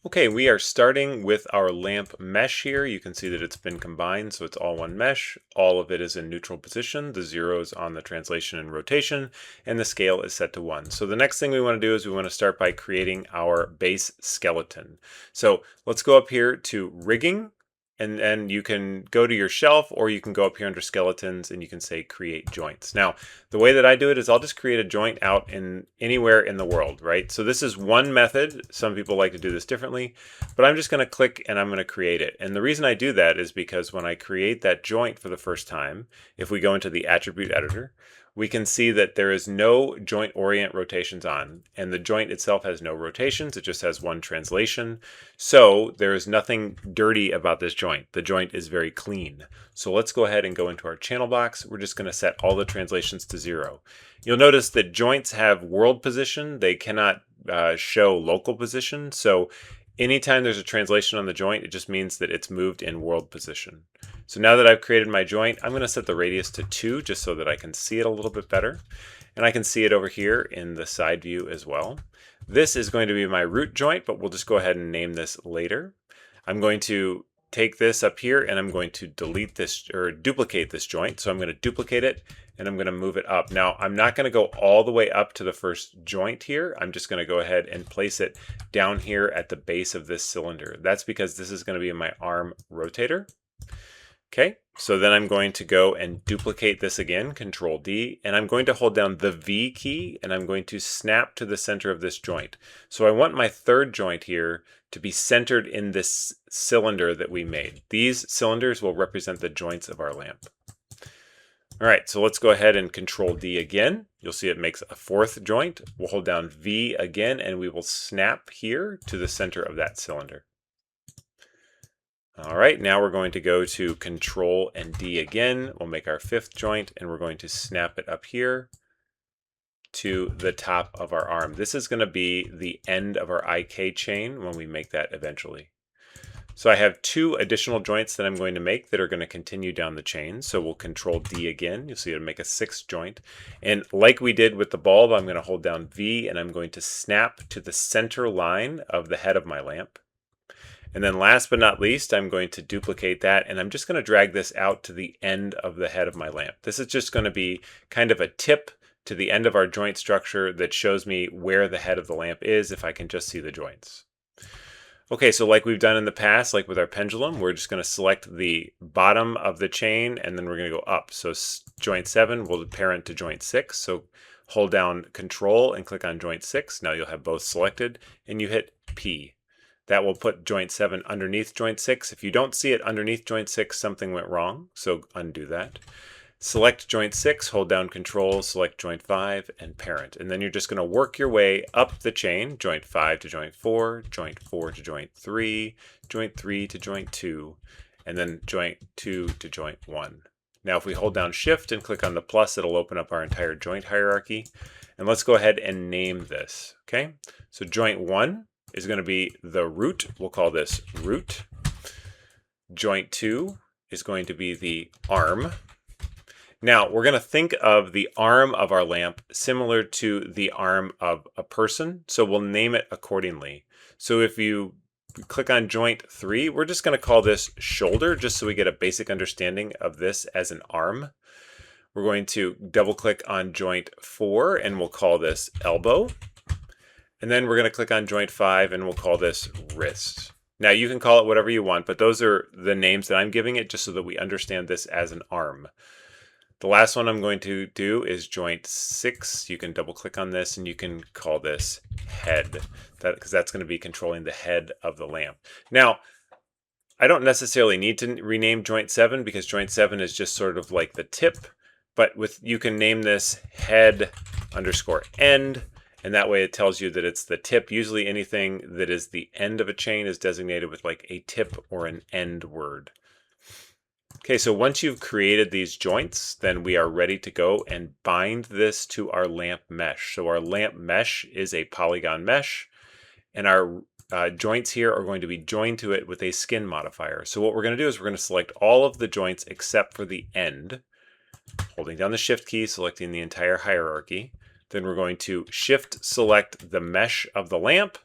Okay, we are starting with our lamp mesh here. You can see that it's been combined, so it's all one mesh. All of it is in neutral position. The zeros on the translation and rotation, and the scale is set to 1. So the next thing we want to do is we want to start by creating our base skeleton. So let's go up here to rigging, and then you can go to your shelf, or you can go up here under skeletons and you can say create joints. Now, the way that I do it is I'll just create a joint out in anywhere in the world, right? So this is one method. Some people like to do this differently, but I'm just going to click and I'm going to create it. And the reason I do that is because when I create that joint for the first time, if we go into the attribute editor, we can see that there is no joint orient rotations on, and the joint itself has no rotations. It just has one translation. So there is nothing dirty about this joint. The joint is very clean. So let's go ahead and go into our channel box. We're just going to set all the translations to 0. You'll notice that joints have world position. They cannot show local position. So anytime there's a translation on the joint, it just means that it's moved in world position. So now that I've created my joint, I'm going to set the radius to 2 just so that I can see it a little bit better. And I can see it over here in the side view as well. This is going to be my root joint, but we'll just go ahead and name this later. I'm going to take this up here and I'm going to delete this or duplicate this joint. So I'm going to duplicate it and I'm going to move it up. Now, I'm not going to go all the way up to the first joint here. I'm just going to go ahead and place it down here at the base of this cylinder. That's because this is going to be my arm rotator. Okay, so then I'm going to go and duplicate this again, Control D, and I'm going to hold down the V key and I'm going to snap to the center of this joint. So I want my third joint here to be centered in this cylinder that we made. These cylinders will represent the joints of our lamp. All right, so let's go ahead and Control D again. You'll see it makes a fourth joint. We'll hold down V again and we will snap here to the center of that cylinder. All right, now we're going to go to Control and D again. We'll make our fifth joint and we're going to snap it up here to the top of our arm. This is going to be the end of our IK chain when we make that eventually. So I have 2 additional joints that I'm going to make that are going to continue down the chain. So we'll Control D again. You'll see it'll make a 6th joint. And like we did with the bulb, I'm going to hold down V and I'm going to snap to the center line of the head of my lamp. And then last but not least, I'm going to duplicate that and I'm just going to drag this out to the end of the head of my lamp. This is just going to be kind of a tip to the end of our joint structure that shows me where the head of the lamp is if I can just see the joints. Okay, so like we've done in the past, like with our pendulum, we're just going to select the bottom of the chain and then we're going to go up. So joint 7 will parent to joint 6. So hold down Control and click on joint 6. Now you'll have both selected and you hit P. That will put joint 7 underneath joint 6. If you don't see it underneath joint 6, something went wrong, so undo that. Select joint 6, hold down Control, select joint 5, and parent. And then you're just going to work your way up the chain, joint 5 to joint 4 to joint 3, joint 3 to joint 2, and then joint 2 to joint 1. Now if we hold down Shift and click on the plus, it'll open up our entire joint hierarchy. And let's go ahead and name this, okay? So joint 1 is going to be the root. We'll call this root. Joint 2 is going to be the arm. Now, we're going to think of the arm of our lamp similar to the arm of a person, so we'll name it accordingly. So if you click on joint 3, we're just going to call this shoulder, just so we get a basic understanding of this as an arm. We're going to double click on joint 4 and we'll call this elbow. And then we're going to click on joint 5 and we'll call this wrist. Now you can call it whatever you want, but those are the names that I'm giving it just so that we understand this as an arm. The last one I'm going to do is joint 6. You can double click on this and you can call this head, because that's going to be controlling the head of the lamp. Now, I don't necessarily need to rename joint 7 because joint 7 is just sort of like the tip, but you can name this head underscore end. And that way it tells you that it's the tip. Usually anything that is the end of a chain is designated with like a tip or an end word. Okay, so once you've created these joints, then we are ready to go and bind this to our lamp mesh. So our lamp mesh is a polygon mesh, and our joints here are going to be joined to it with a skin modifier. So what we're going to do is we're going to select all of the joints except for the end, holding down the Shift key, selecting the entire hierarchy. Then we're going to Shift select the mesh of the lamp,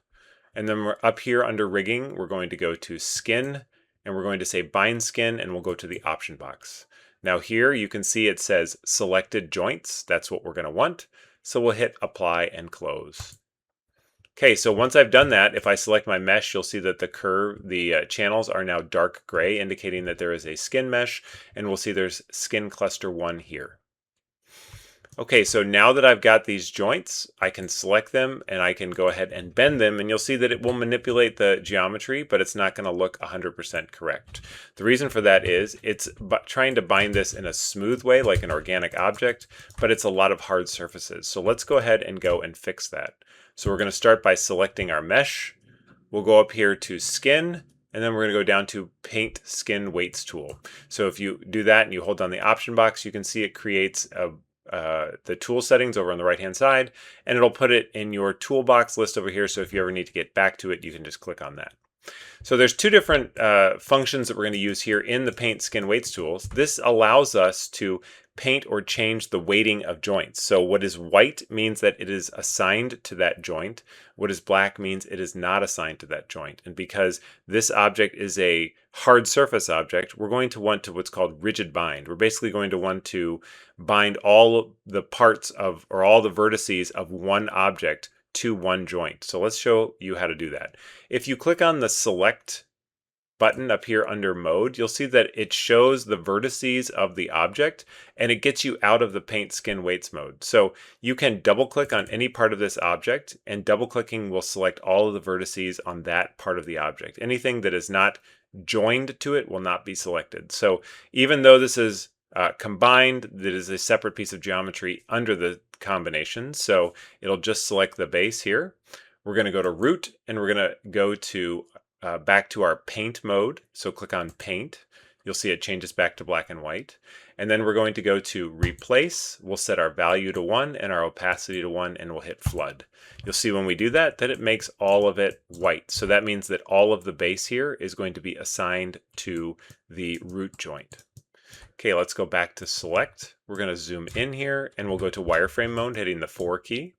And then we're up here under rigging, we're going to go to skin, and we're going to say bind skin, and we'll go to the option box. Now here you can see it says selected joints. That's what we're going to want. So we'll hit apply and close. Okay, so once I've done that, if I select my mesh, you'll see that the channels are now dark gray, indicating that there is a skin mesh, and we'll see there's skin cluster 1 here. Okay, so now that I've got these joints, I can select them and I can go ahead and bend them, and you'll see that it will manipulate the geometry, but it's not going to look 100% correct. The reason for that is it's trying to bind this in a smooth way, like an organic object, but it's a lot of hard surfaces. So let's go ahead and go and fix that. So we're going to start by selecting our mesh. We'll go up here to skin, and then we're going to go down to paint skin weights tool. So if you do that and you hold down the option box, you can see it creates the tool settings over on the right hand side, and it'll put it in your toolbox list over here, so if you ever need to get back to it, you can just click on that. So there's two different functions that we're going to use here in the paint skin weights tools. This allows us to paint or change the weighting of joints. So what is white means that it is assigned to that joint. What is black means it is not assigned to that joint. And because this object is a hard surface object, we're going to want to what's called rigid bind. We're basically going to want to bind all the parts of, or all the vertices of one object to one joint. So let's show you how to do that. If you click on the select button up here under mode, you'll see that it shows the vertices of the object, and it gets you out of the paint skin weights mode. So you can double click on any part of this object, and double clicking will select all of the vertices on that part of the object. Anything that is not joined to it will not be selected. So even though this is combined, that is a separate piece of geometry under the combination. So it'll just select the base here. We're going to go to root, and we're going to go to back to our paint mode. So click on paint. You'll see it changes back to black and white. And then we're going to go to replace. We'll set our value to 1 and our opacity to 1, and we'll hit flood. You'll see when we do that, that it makes all of it white. So that means that all of the base here is going to be assigned to the root joint. Okay, let's go back to select. We're going to zoom in here, and we'll go to wireframe mode, hitting the 4 key.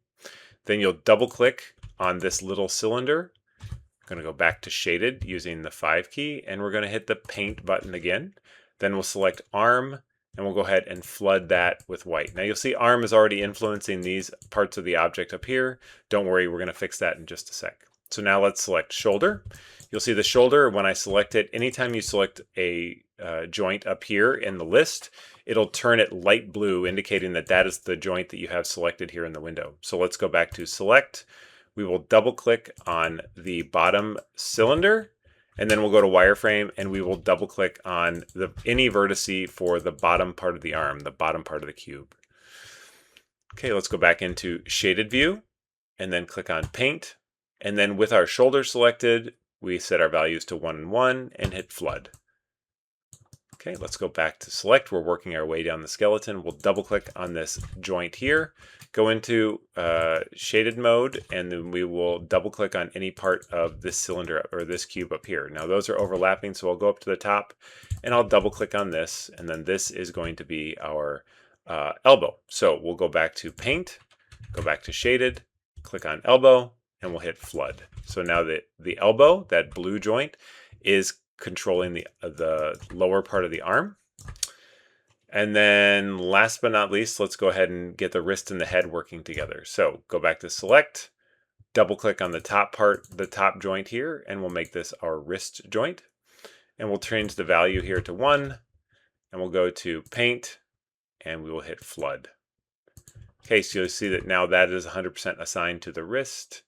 Then you'll double click on this little cylinder. We're going to go back to shaded using the 5 key, and we're going to hit the paint button again. Then we'll select arm, and we'll go ahead and flood that with white. Now you'll see arm is already influencing these parts of the object up here. Don't worry, we're going to fix that in just a sec. So now let's select shoulder. You'll see the shoulder when I select it. Anytime you select a joint up here in the list, it'll turn it light blue, indicating that that is the joint that you have selected here in the window. So let's go back to select. We will double click on the bottom cylinder, and then we'll go to wireframe, and we will double click on any vertice for the bottom part of the arm, the bottom part of the cube. Okay, let's go back into shaded view, and then click on paint. And then with our shoulder selected, we set our values to 1 and 1 and hit flood. Okay, let's go back to select. We're working our way down the skeleton. We'll double click on this joint here, go into shaded mode, and then we will double click on any part of this cylinder or this cube up here. Now those are overlapping, so I'll go up to the top and I'll double click on this, and then this is going to be our elbow. So we'll go back to paint, go back to shaded, click on elbow, and we'll hit flood. So now the elbow, that blue joint, is controlling the lower part of the arm. And then last but not least, let's go ahead and get the wrist and the head working together. So go back to select, double click on the top part, the top joint here, and we'll make this our wrist joint. And we'll change the value here to 1, and we'll go to paint, and we will hit flood. Okay, so you'll see that now that is 100% assigned to the wrist.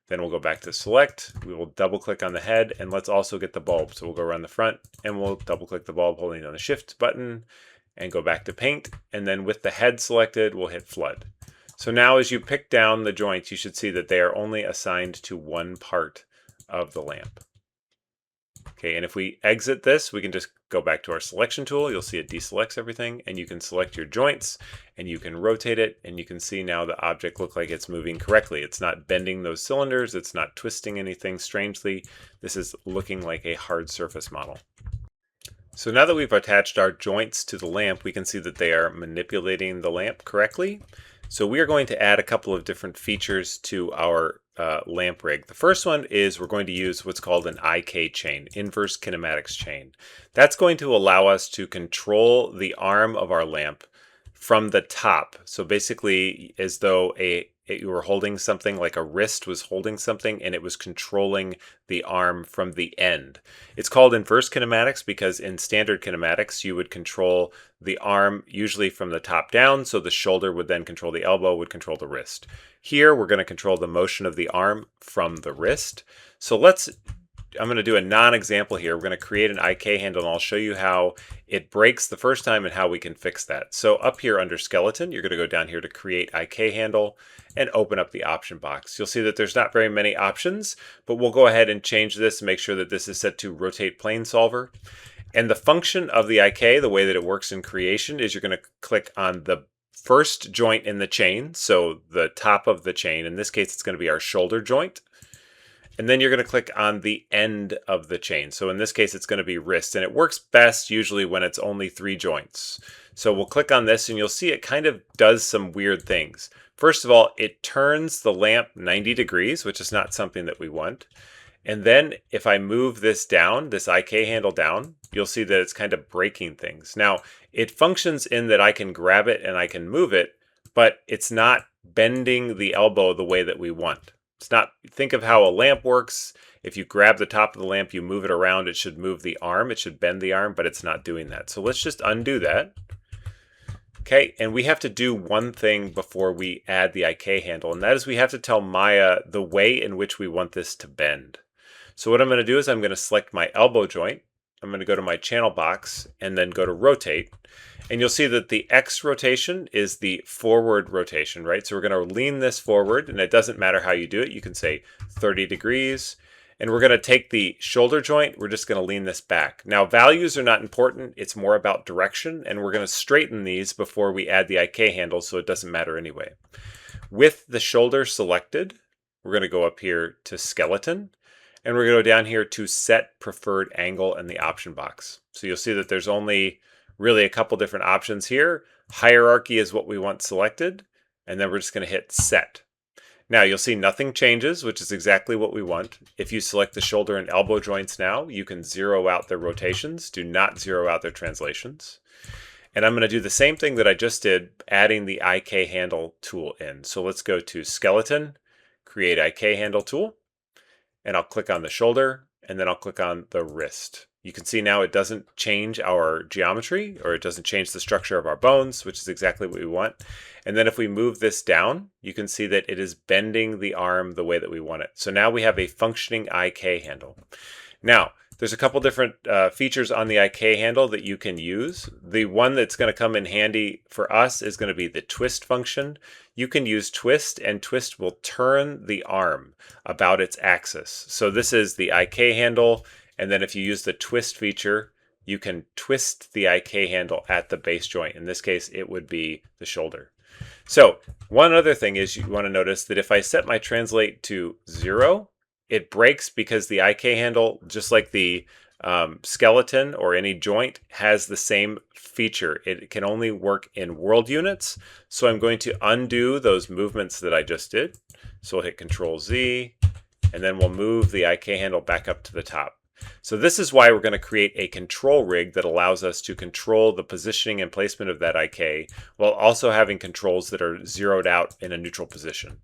Then we'll go back to select, we will double click on the head, and let's also get the bulb. So we'll go around the front, and we'll double click the bulb holding down the shift button, and go back to paint, and then with the head selected, we'll hit flood. So now as you pick down the joints, you should see that they are only assigned to one part of the lamp. Okay, and if we exit this, we can just go back to our selection tool. You'll see it deselects everything, and you can select your joints, and you can rotate it, and you can see now the object look like it's moving correctly. It's not bending those cylinders, it's not twisting anything strangely. This is looking like a hard surface model. So now that we've attached our joints to the lamp, we can see that they are manipulating the lamp correctly. So we are going to add a couple of different features to our lamp rig. The first one is we're going to use what's called an IK chain, inverse kinematics chain. That's going to allow us to control the arm of our lamp from the top. So basically, as though you were holding something, like a wrist was holding something and it was controlling the arm from the end. It's called inverse kinematics because in standard kinematics you would control the arm usually from the top down, so the shoulder would then control the elbow, would control the wrist. Here we're going to control the motion of the arm from the wrist. So I'm going to do a non-example here. We're going to create an IK handle and I'll show you how it breaks the first time and how we can fix that. So up here under skeleton, you're going to go down here to create IK handle and open up the option box. You'll see that there's not very many options, but we'll go ahead and change this and make sure that this is set to rotate plane solver. And the function of the IK, the way that it works in creation, is you're going to click on the first joint in the chain, so the top of the chain. In this case, it's going to be our shoulder joint. And then you're going to click on the end of the chain. So in this case, it's going to be wrist. And it works best usually when it's only 3 joints. So we'll click on this and you'll see it kind of does some weird things. First of all, it turns the lamp 90 degrees, which is not something that we want. And then if I move this down, this IK handle down, you'll see that it's kind of breaking things. Now, it functions in that I can grab it and I can move it, but it's not bending the elbow the way that we want. It's not, think of how a lamp works. If you grab the top of the lamp, you move it around, it should move the arm, it should bend the arm, but it's not doing that. So let's just undo that. Okay, and we have to do one thing before we add the IK handle, and that is we have to tell Maya the way in which we want this to bend. So what I'm going to do is I'm going to select my elbow joint. I'm going to go to my channel box and then go to rotate. And you'll see that the X rotation is the forward rotation, right? So we're going to lean this forward, and it doesn't matter how you do it. You can say 30 degrees. And we're going to take the shoulder joint. We're just going to lean this back. Now, values are not important. It's more about direction. And we're going to straighten these before we add the IK handle, so it doesn't matter anyway. With the shoulder selected, we're going to go up here to skeleton. And we're going to go down here to set preferred angle in the option box. So you'll see that there's only really a couple different options here. Hierarchy is what we want selected. And then we're just going to hit set. Now you'll see nothing changes, which is exactly what we want. If you select the shoulder and elbow joints now, you can zero out their rotations. Do not zero out their translations. And I'm going to do the same thing that I just did, adding the IK handle tool in. So let's go to skeleton, create IK handle tool. And I'll click on the shoulder, and then I'll click on the wrist. You can see now it doesn't change our geometry, or it doesn't change the structure of our bones, which is exactly what we want. And then if we move this down, you can see that it is bending the arm the way that we want it. So now we have a functioning IK handle. Now, there's a couple different features on the IK handle that you can use. The one that's going to come in handy for us is going to be the twist function. You can use twist, and twist will turn the arm about its axis. So this is the IK handle, and then if you use the twist feature, you can twist the IK handle at the base joint. In this case, it would be the shoulder. So one other thing is you want to notice that if I set my translate to 0, it breaks because the IK handle, just like the skeleton or any joint, has the same feature. It can only work in world units. So I'm going to undo those movements that I just did. So we'll hit Control Z, and then we'll move the IK handle back up to the top. So this is why we're going to create a control rig that allows us to control the positioning and placement of that IK while also having controls that are zeroed out in a neutral position.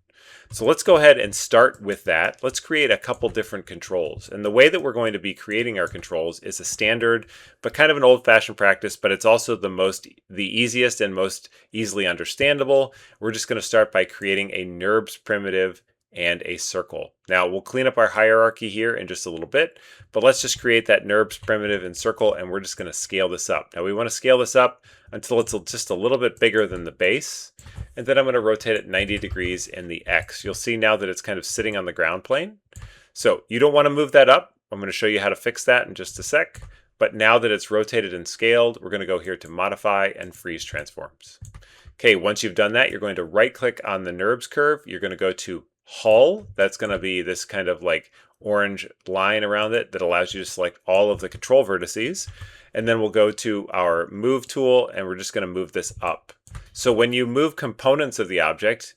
So let's go ahead and start with that. Let's create a couple different controls. And the way that we're going to be creating our controls is a standard, but kind of an old-fashioned practice, but it's also the easiest and most easily understandable. We're just going to start by creating a NURBS primitive and a circle. Now we'll clean up our hierarchy here in just a little bit, but let's just create that NURBS primitive and circle, and we're just going to scale this up. Now we want to scale this up until it's just a little bit bigger than the base, and then I'm going to rotate it 90 degrees in the X. You'll see now that it's kind of sitting on the ground plane. So you don't want to move that up. I'm going to show you how to fix that in just a sec, but now that it's rotated and scaled, we're going to go here to modify and freeze transforms. Okay, once you've done that, you're going to right click on the NURBS curve. You're going to go to Hull. That's going to be this kind of like orange line around it that allows you to select all of the control vertices. And then we'll go to our move tool, and we're just going to move this up. So when you move components of the object,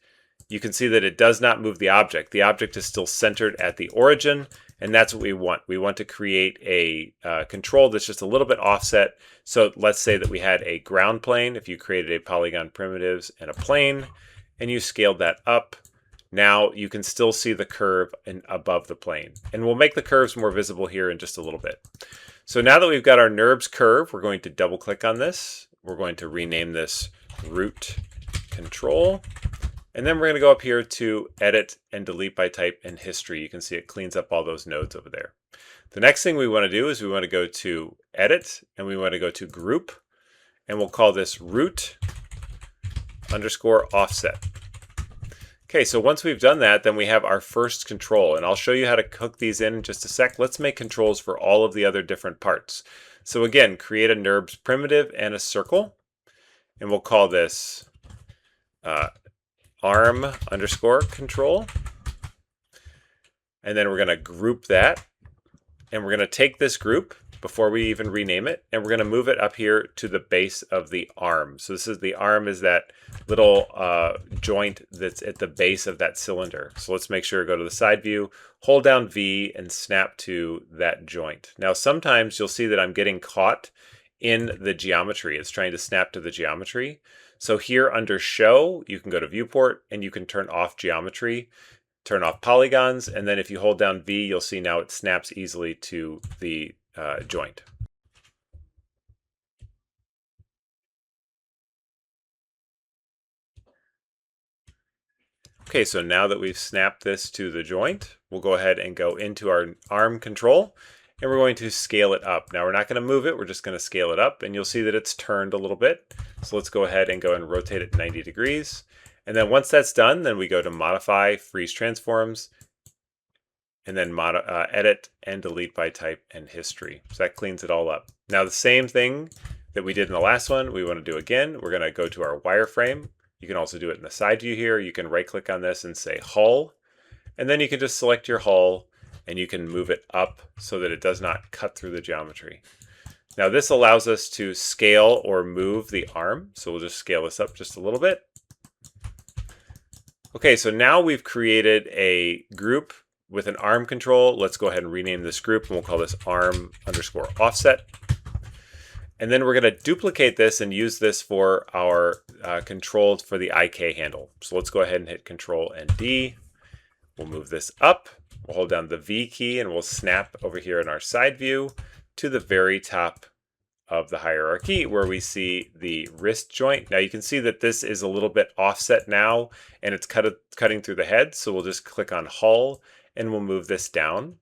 you can see that it does not move the object. The object is still centered at the origin, and that's what we want. We want to create a control that's just a little bit offset. So let's say that we had a ground plane. If you created a polygon primitives and a plane, and you scaled that up, now you can still see the curve above the plane. And we'll make the curves more visible here in just a little bit. So now that we've got our NURBS curve, we're going to double click on this. We're going to rename this root control. And then we're going to go up here to edit and delete by type and history. You can see it cleans up all those nodes over there. The next thing we want to do is we want to go to edit and we want to go to group, and we'll call this root underscore offset. Okay, so once we've done that, then we have our first control, and I'll show you how to hook these in just a sec. Let's make controls for all of the other different parts. So again, create a NURBS primitive and a circle, and we'll call this arm underscore control. And then we're going to group that, and we're going to take this group before we even rename it, and we're going to move it up here to the base of the arm. So this is the arm, is that little joint that's at the base of that cylinder. So let's make sure to go to the side view, hold down V, and snap to that joint. Now sometimes you'll see that I'm getting caught in the geometry. It's trying to snap to the geometry. So here under show, you can go to viewport and you can turn off geometry, turn off polygons, and then if you hold down V, you'll see now it snaps easily to the joint. Okay, so now that we've snapped this to the joint, we'll go ahead and go into our arm control, and we're going to scale it up. Now we're not going to move it, we're just going to scale it up, and you'll see that it's turned a little bit. So let's go ahead and go and rotate it 90 degrees. And then once that's done, then we go to modify, freeze transforms, and then edit and delete by type and history. So that cleans it all up. Now the same thing that we did in the last one, we want to do again. We're going to go to our wireframe. You can also do it in the side view here. You can right click on this and say hull, and then you can just select your hull and you can move it up so that it does not cut through the geometry. Now this allows us to scale or move the arm. So we'll just scale this up just a little bit. Okay, so now we've created a group with an arm control. Let's go ahead and rename this group, and we'll call this arm underscore offset. And then we're going to duplicate this and use this for our controls for the IK handle. So let's go ahead and hit Control and D. We'll move this up. We'll hold down the V key and we'll snap over here in our side view to the very top of the hierarchy where we see the wrist joint. Now you can see that this is a little bit offset now and it's cutting through the head. So we'll just click on Hull and we'll move this down.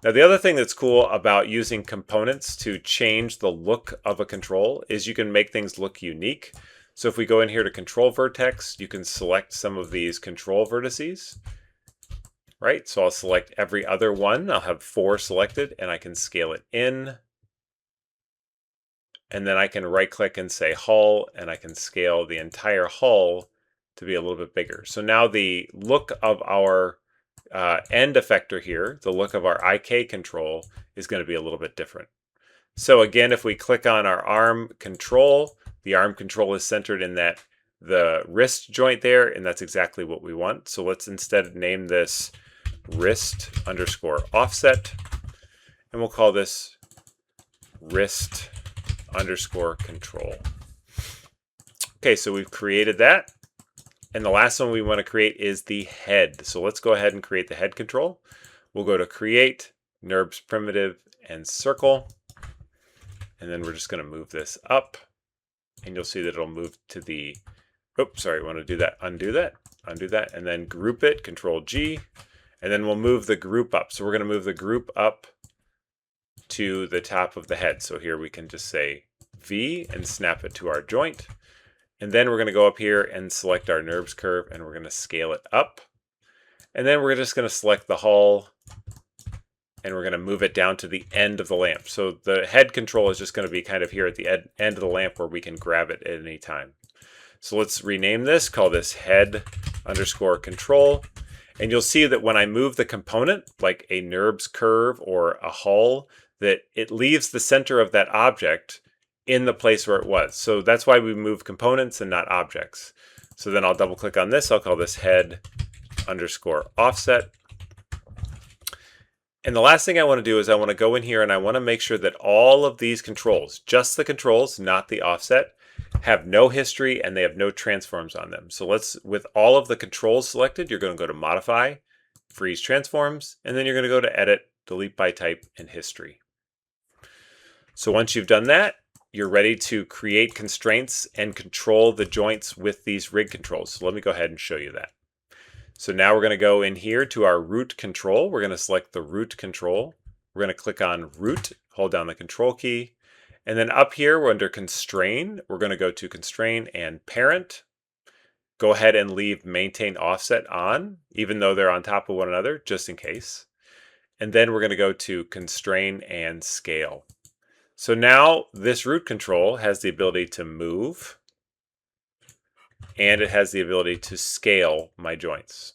Now the other thing that's cool about using components to change the look of a control is you can make things look unique. So if we go in here to control vertex, you can select some of these control vertices. Right, so I'll select every other one. I'll have 4 selected and I can scale it in. And then I can right click and say hull, and I can scale the entire hull to be a little bit bigger. So now the look of our end effector here, the look of our IK control is going to be a little bit different. So again, if we click on our arm control, the arm control is centered in the wrist joint there, and that's exactly what we want. So let's instead name this wrist underscore offset, and we'll call this wrist underscore control. Okay, so we've created that. And the last one we want to create is the head. So let's go ahead and create the head control. We'll go to create, NURBS primitive, and circle. And then we're just going to move this up. And you'll see that it'll move to the, oops, sorry, we want to do that, undo that, and then group it, Control G. And then we'll move the group up. So we're going to move the group up to the top of the head. So here we can just say V and snap it to our joint. And then we're going to go up here and select our NURBS curve, and we're going to scale it up. And then we're just going to select the hull, and we're going to move it down to the end of the lamp. So the head control is just going to be kind of here at the end of the lamp where we can grab it at any time. So let's rename this, call this head underscore control. And you'll see that when I move the component, like a NURBS curve or a hull, that it leaves the center of that object in the place where it was. So that's why we move components and not objects. So then I'll double click on this. I'll call this head underscore offset. And the last thing I want to do is I want to go in here and I want to make sure that all of these controls, just the controls, not the offset, have no history and they have no transforms on them. So with all of the controls selected, you're going to go to Modify, Freeze Transforms, and then you're going to go to Edit, Delete by Type, and History. So once you've done that, you're ready to create constraints and control the joints with these rig controls. So let me go ahead and show you that. So now we're going to go in here to our root control. We're going to select the root control. We're going to click on root, hold down the control key. And then up here, we're under constrain. We're going to go to constrain and parent. Go ahead and leave maintain offset on, even though they're on top of one another, just in case. And then we're going to go to constrain and scale. So now this root control has the ability to move, and it has the ability to scale my joints.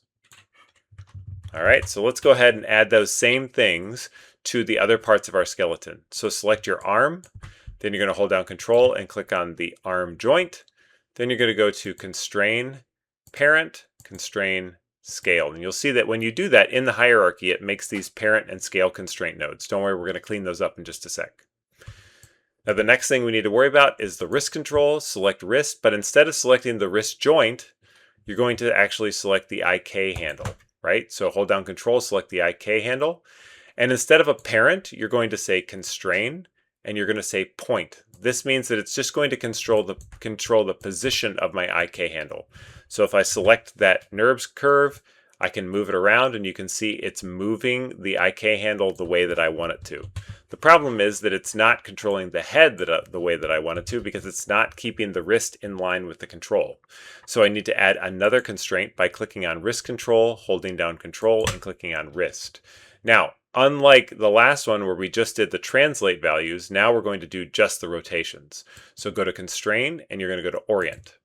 All right, so let's go ahead and add those same things to the other parts of our skeleton. So select your arm, then you're going to hold down Control and click on the arm joint. Then you're going to go to Constrain, Parent, Constrain, Scale. And you'll see that when you do that in the hierarchy, it makes these parent and scale constraint nodes. Don't worry, we're going to clean those up in just a sec. Now the next thing we need to worry about is the wrist control. Select wrist, but instead of selecting the wrist joint, you're going to actually select the IK handle, right? So hold down Control, select the IK handle, and instead of a parent, you're going to say constrain, and you're going to say point. This means that it's just going to control the position of my IK handle. So if I select that NURBS curve, I can move it around, and you can see it's moving the IK handle the way that I want it to. The problem is that it's not controlling the head the way that I want it to, because it's not keeping the wrist in line with the control. So I need to add another constraint by clicking on wrist control, holding down Control, and clicking on wrist. Now, unlike the last one where we just did the translate values, now we're going to do just the rotations. So go to constrain, and you're going to go to orient.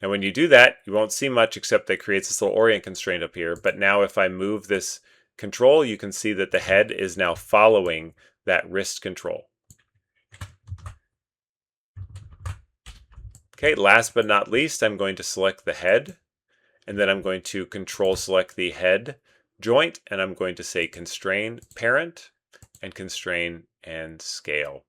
Now when you do that, you won't see much except that it creates this little orient constraint up here. But now if I move this control, you can see that the head is now following that wrist control. Okay, last but not least, I'm going to select the head, and then I'm going to Control select the head joint, and I'm going to say constrain parent and constrain and scale.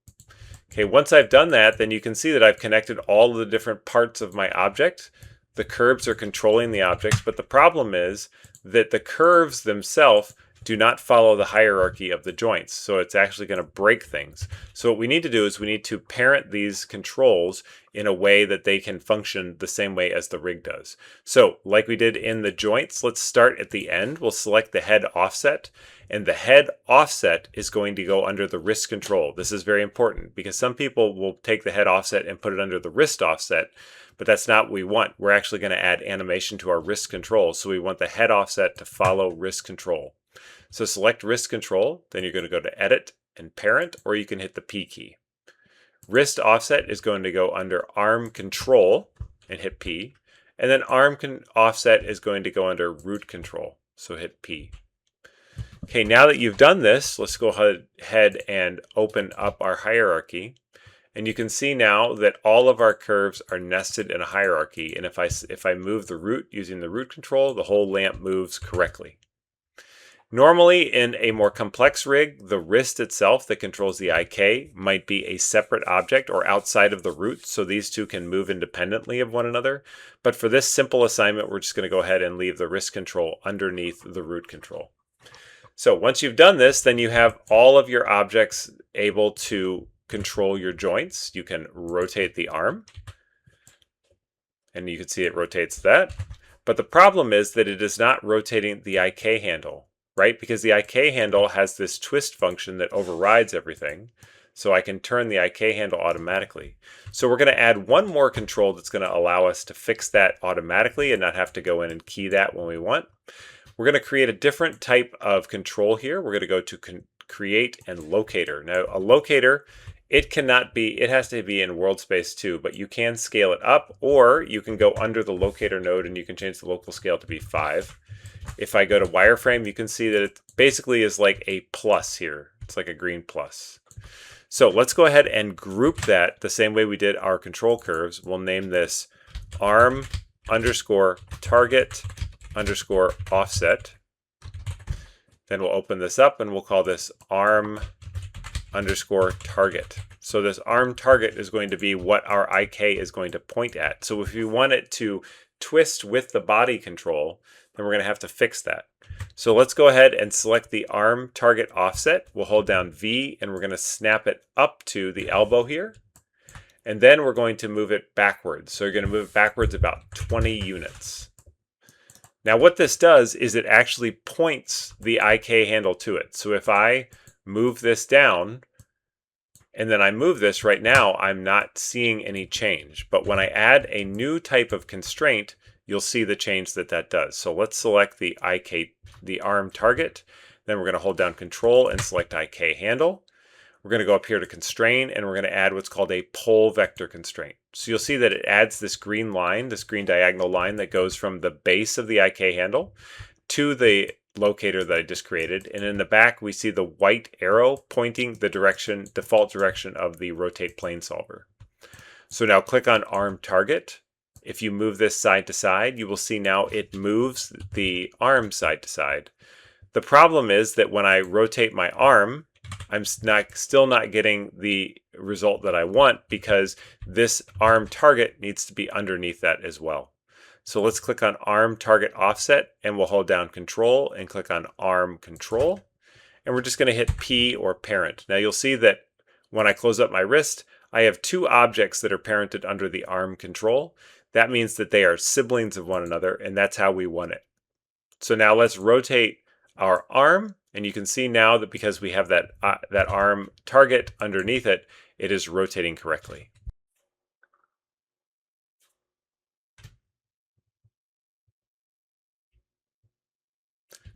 Okay, once I've done that, then you can see that I've connected all of the different parts of my object. The curves are controlling the objects, but the problem is that the curves themselves do not follow the hierarchy of the joints. So it's actually going to break things. So what we need to do is we need to parent these controls in a way that they can function the same way as the rig does. So like we did in the joints, let's start at the end. We'll select the head offset, and the head offset is going to go under the wrist control. This is very important because some people will take the head offset and put it under the wrist offset, but that's not what we want. We're actually going to add animation to our wrist control. So we want the head offset to follow wrist control. So select wrist control, then you're going to go to edit and parent, or you can hit the P key. Wrist offset is going to go under arm control and hit P. And then arm offset is going to go under root control. So hit P. Okay, now that you've done this, let's go ahead and open up our hierarchy. And you can see now that all of our curves are nested in a hierarchy. And if I move the root using the root control, the whole lamp moves correctly. Normally, in a more complex rig, the wrist itself that controls the IK might be a separate object or outside of the root, so these two can move independently of one another. But for this simple assignment, we're just going to go ahead and leave the wrist control underneath the root control. So once you've done this, then you have all of your objects able to control your joints. You can rotate the arm, and you can see it rotates that. But the problem is that it is not rotating the IK handle. Right? Because the IK handle has this twist function that overrides everything. So I can turn the IK handle automatically. So we're going to add one more control that's going to allow us to fix that automatically and not have to go in and key that when we want. We're going to create a different type of control here. We're going to go to create and locator. Now a locator, it has to be in world space too, but you can scale it up, or you can go under the locator node and you can change the local scale to be 5. If I go to wireframe, you can see that it basically is like a plus here. It's like a green plus. So let's go ahead and group that the same way we did our control curves. We'll name this arm underscore target underscore offset. Then we'll open this up and we'll call this arm underscore target. So this arm target is going to be what our IK is going to point at. So if we want it to twist with the body control, then we're going to have to fix that. So let's go ahead and select the arm target offset. We'll hold down V and we're going to snap it up to the elbow here. And then we're going to move it backwards. So you're going to move it backwards about 20 units. Now what this does is it actually points the IK handle to it. So if I move this down and then I move this right now, I'm not seeing any change. But when I add a new type of constraint, you'll see the change that that does. So let's select the IK, the arm target. Then we're going to hold down Control and select IK handle. We're going to go up here to constrain and we're going to add what's called a pole vector constraint. So you'll see that it adds this green line, this green diagonal line that goes from the base of the IK handle to the locator that I just created. And in the back, we see the white arrow pointing the direction, default direction of the rotate plane solver. So now click on arm target. If you move this side to side, you will see now it moves the arm side to side. The problem is that when I rotate my arm, I'm still not getting the result that I want because this arm target needs to be underneath that as well. So let's click on arm target offset and we'll hold down Control and click on arm control. And we're just going to hit P or parent. Now you'll see that when I close up my wrist, I have two objects that are parented under the arm control. That means that they are siblings of one another, and that's how we want it. So now let's rotate our arm, and you can see now that because we have that arm target underneath it, it is rotating correctly.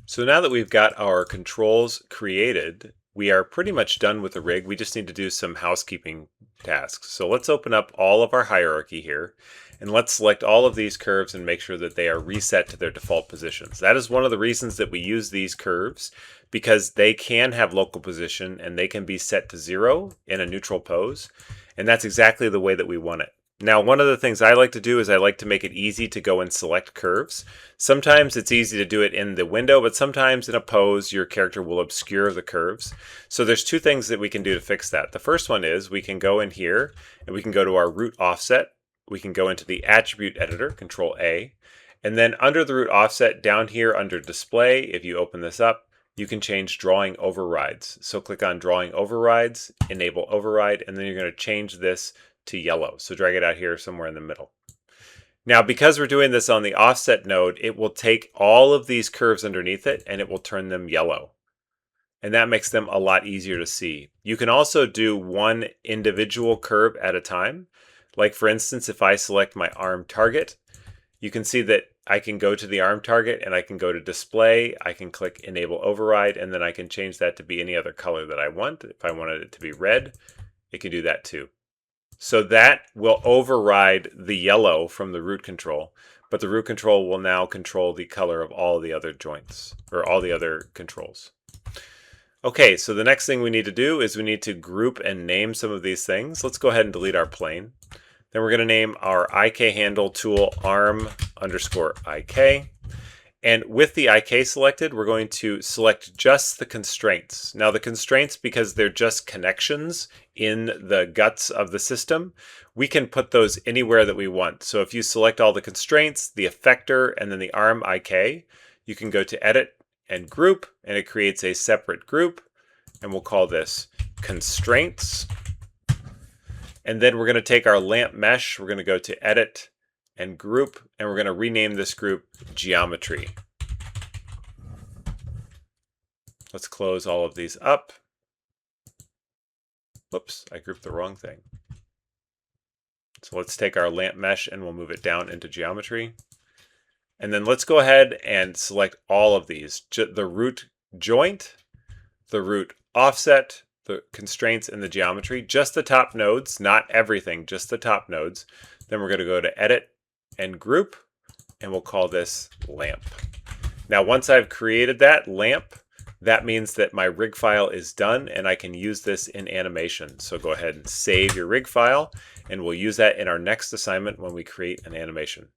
So now that we've got our controls created, we are pretty much done with the rig. We just need to do some housekeeping tasks. So let's open up all of our hierarchy here, and let's select all of these curves and make sure that they are reset to their default positions. That is one of the reasons that we use these curves, because they can have local position and they can be set to 0 in a neutral pose, and that's exactly the way that we want it. Now, one of the things I like to do is I like to make it easy to go and select curves. Sometimes it's easy to do it in the window, but sometimes in a pose, your character will obscure the curves. So there's two things that we can do to fix that. The first one is we can go in here and we can go to our root offset. We can go into the attribute editor, Control A, and then under the root offset down here under display, if you open this up, you can change drawing overrides. So click on drawing overrides, enable override, and then you're going to change this to yellow. So drag it out here somewhere in the middle. Now, because we're doing this on the offset node, it will take all of these curves underneath it and it will turn them yellow. And that makes them a lot easier to see. You can also do one individual curve at a time. Like for instance, if I select my arm target, you can see that I can go to the arm target and I can go to display, I can click enable override, and then I can change that to be any other color that I want. If I wanted it to be red, it can do that too. So that will override the yellow from the root control, but the root control will now control the color of all the other joints, or all the other controls. Okay, so the next thing we need to do is we need to group and name some of these things. Let's go ahead and delete our plane. Then we're going to name our IK handle tool arm underscore IK. And with the IK selected, we're going to select just the constraints. Now the constraints, because they're just connections in the guts of the system, we can put those anywhere that we want. So if you select all the constraints, the effector, and then the arm IK, you can go to edit and group, and it creates a separate group, and we'll call this constraints. And then we're going to take our lamp mesh, we're going to go to edit and group, and we're going to rename this group geometry. Let's close all of these up. Whoops, I grouped the wrong thing. So let's take our lamp mesh and we'll move it down into geometry. And then let's go ahead and select all of these, the root joint, the root offset, the constraints, and the geometry, just the top nodes, not everything, just the top nodes. Then we're going to go to edit and group, and we'll call this lamp. Now, once I've created that lamp, that means that my rig file is done and I can use this in animation. So go ahead and save your rig file, and we'll use that in our next assignment when we create an animation.